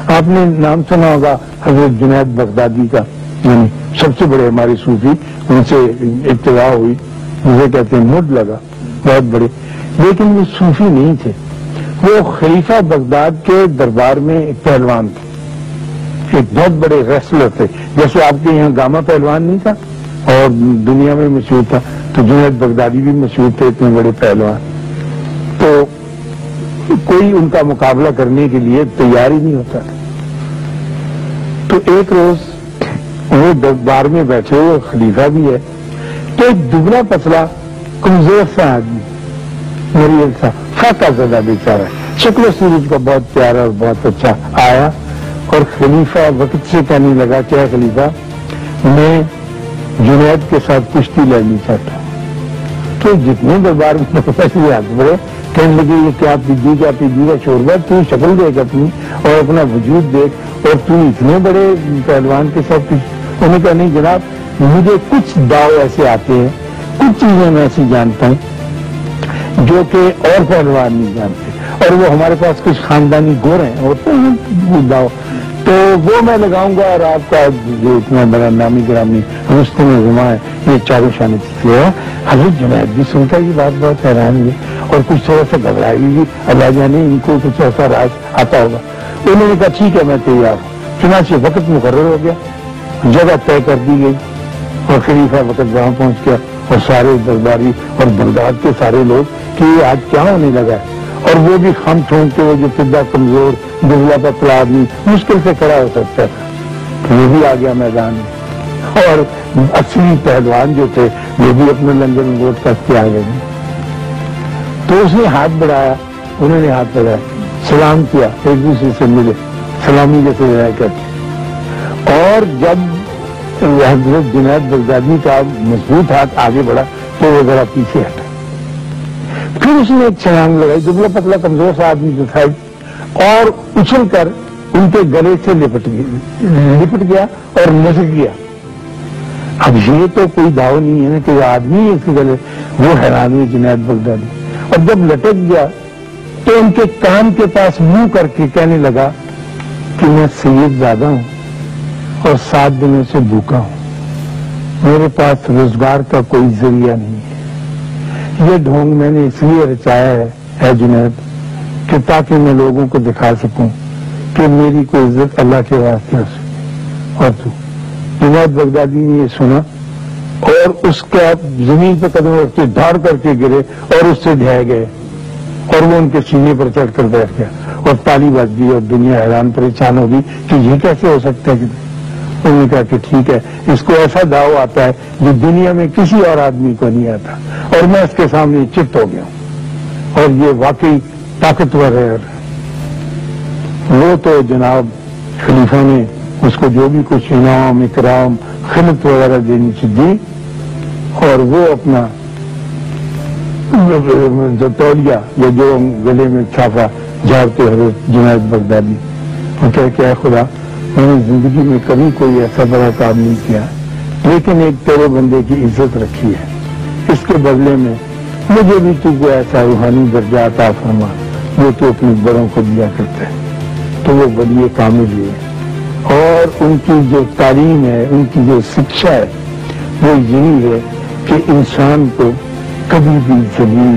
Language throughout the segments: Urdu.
آپ نے نام سنا ہوگا حضرت جنید بغدادی کا، یعنی سب سے بڑے ہمارے صوفی، ان سے ابتدا ہوئی، مجھے کہتے ہیں مڈ لگا، بہت بڑے، لیکن وہ صوفی نہیں تھے، وہ خلیفہ بغداد کے دربار میں ایک پہلوان تھے، ایک بہت بڑے ریسلر تھے، جیسے آپ کے یہاں گاما پہلوان نہیں تھا اور دنیا میں مشہور تھا، تو جنید بغدادی بھی مشہور تھے، اتنے بڑے پہلوان، تو کوئی ان کا مقابلہ کرنے کے لیے تیار ہی نہیں ہوتا تھا۔ تو ایک روز وہ دربار میں بیٹھے ہوئے، خلیفہ بھی ہے، تو ایک دبلا پتلا کمزور سا آدمی، مریض سا، فاقہ زدہ بیچارہ، شکل و صورت کا بہت پیارا اور بہت اچھا، آیا اور خلیفہ وقت سے کہنے لگا، کیا خلیفہ، میں جنید کے ساتھ کشتی لڑنی چاہتا ہوں۔ تو جتنے دربار میں ہاتھ بڑے کہنے لگے، یہ کیا پیجی کا شوربہ، تو شکل دیکھ اپنی اور اپنا وجود دیکھ، اور تو اتنے بڑے پہلوان کے ساتھ انہوں نے کہا، نہیں جناب، مجھے کچھ داؤ ایسے آتے ہیں، کچھ چیزیں میں ایسی جانتا ہوں جو کہ اور پہلوان نہیں جانتے، اور وہ ہمارے پاس کچھ خاندانی گور ہیں ہوتے ہیں داؤ، تو وہ میں لگاؤں گا، اور آپ کا جو اتنا بڑا نامی گرامی رستم زماں ہے، یہ چاروں شان چیزیں ہیں۔ حضرت جنید بھی سنتا یہ بات بہت حیران ہوئی، اور کچھ تھوڑا سا گھبرائی بھی، اللہ جانے ان کو کچھ ایسا راز آتا ہوگا۔ انہوں نے کہا ٹھیک ہے، میں تیار ہوں۔ چنانچہ وقت مقرر ہو گیا، جگہ طے کر دی گئی، اور خلیفہ وقت وہاں پہنچ گیا، اور سارے درباری اور بغداد کے سارے لوگ کہ یہ آج کیا ہونے لگا ہے، اور وہ بھی خم ٹھونک کے، وہ جو پدہ کمزور دبلا پتلا آدمی مشکل سے کھڑا ہو سکتا تھا، وہ بھی آ گیا میدان میں، اور اصلی پہلوان جو تھے وہ بھی اپنے لنگر لنگوٹ کس کے آ گئے۔ تو اس نے ہاتھ بڑھایا، انہوں نے ہاتھ بڑھایا، سلام کیا، ایک دوسرے سے ملے، سلامی جیسے کرتے، اور جب حضرت جنید بغدادی کا مضبوط ہاتھ آگے بڑھا تو وہ ذرا پیچھے ہٹا، پھر اس نے ایک چھلانگ لگائی، دبلا پتلا کمزور سا آدمی جو تھا، اور اچھل کر ان کے گلے سے لپٹ گیا اور لٹک گیا۔ اب یہ تو کوئی دعوی نہیں ہے نا کہ وہ آدمی اس کے گلے، وہ حیران ہوئی جنید بغدادی، اور جب لٹک گیا تو ان کے کان کے پاس منہ کر کے کہنے لگا کہ میں سید زادہ ہوں اور 7 دنوں سے بھوکا ہوں، میرے پاس روزگار کا کوئی ذریعہ نہیں ہے، یہ ڈھونگ میں نے اس لیے رچایا ہے اے جنید کہ تاکہ میں لوگوں کو دکھا سکوں کہ میری کوئی عزت اللہ کے واسطے ہو۔ اور تو جنید بغدادی نے یہ سنا اور اس کا زمین پہ قدم رکھتے دھاڑ کر کے گرے اور اس سے ڈھہ گئے، اور وہ ان کے سینے پر چڑھ کر بیٹھ گیا، اور تالی بج گئی، اور دنیا حیران پریشان ہوگی کہ یہ کیسے ہو سکتا ہے۔ انہوں نے کہا کہ ٹھیک ہے، اس کو ایسا داؤ آتا ہے جو دنیا میں کسی اور آدمی کو نہیں آتا، اور میں اس کے سامنے چت ہو گیا ہوں، اور یہ واقعی طاقتور ہے۔ وہ تو جناب خلیفہ نے اس کو جو بھی کچھ انعام اکرام خدمت وغیرہ دینی سے دی، اور وہ اپنا جو تولیہ یا جو گلے میں چھاپا جھاڑتے حضرت جنید بغدادی، وہ کہ اے خدا، میں نے زندگی میں کبھی کوئی ایسا بڑا کام نہیں کیا، لیکن ایک تیرے بندے کی عزت رکھی ہے، اس کے بدلے میں مجھے بھی تو کوئی ایسا روحانی درجہ عطا فرما جو تو اپنے بڑوں کو دیا کرتا ہے۔ تو وہ ولی کامل ہے، اور ان کی جو تعلیم ہے، ان کی جو شکشا ہے، وہ یہی ہے کہ انسان کو کبھی بھی ذلیل،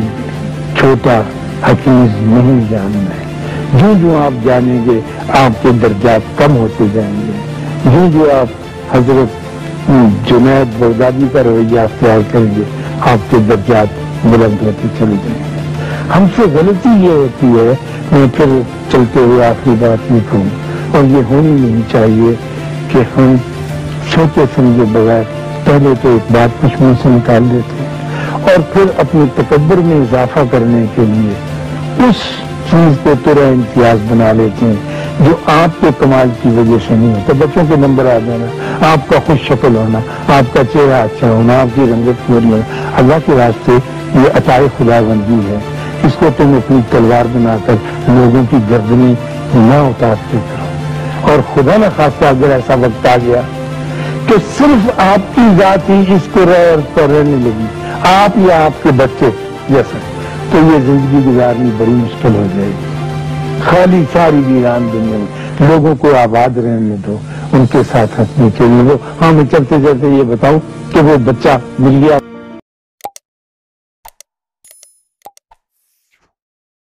چھوٹا، حقیر نہیں جاننا ہے۔ جو جو آپ جانیں گے آپ کے درجات کم ہوتے جائیں گے، جو آپ حضرت جنید بغدادی کا رویہ اختیار کریں گے آپ کے درجات بلند ہوتے چلے جائیں گے۔ ہم سے غلطی یہ ہوتی ہے، میں پھر چلتے ہوئے آخری بات یہ کہوں، اور یہ ہونی نہیں چاہیے کہ ہم چھوٹے سمجھے بغیر پہلے تو ایک بات کچھ منہ سے نکال دیتے ہیں، اور پھر اپنے تکبر میں اضافہ کرنے کے لیے اس چیز کو ترا امتیاز بنا لیتے ہیں جو آپ کے کمال کی وجہ سے نہیں ہوتا۔ بچوں کے نمبر آ جانا، آپ کا خوش شکل ہونا، آپ کا چہرہ اچھا ہونا، آپ کی رنگت پوری ہونا، اللہ کے راستے یہ عطائے خدا بندی ہے۔ اس کو تم اپنی تلوار بنا کر لوگوں کی گردنیں نہ اتارتے کرو، اور خدا نہ خاصہ اگر ایسا وقت آ گیا کہ صرف آپ کی ذات ہی اس کو رہنے لگی، آپ یا آپ کے بچے جیسا، تو یہ زندگی گزارنی بڑی مشکل ہو جائے گی، خالی ساری ویران دنیا میں۔ لوگوں کو آباد رہنے دو، ان کے ساتھ ہنسنے کے لیے. ہاں میں چلتے چلتے یہ بتاؤں کہ وہ بچہ مل گیا.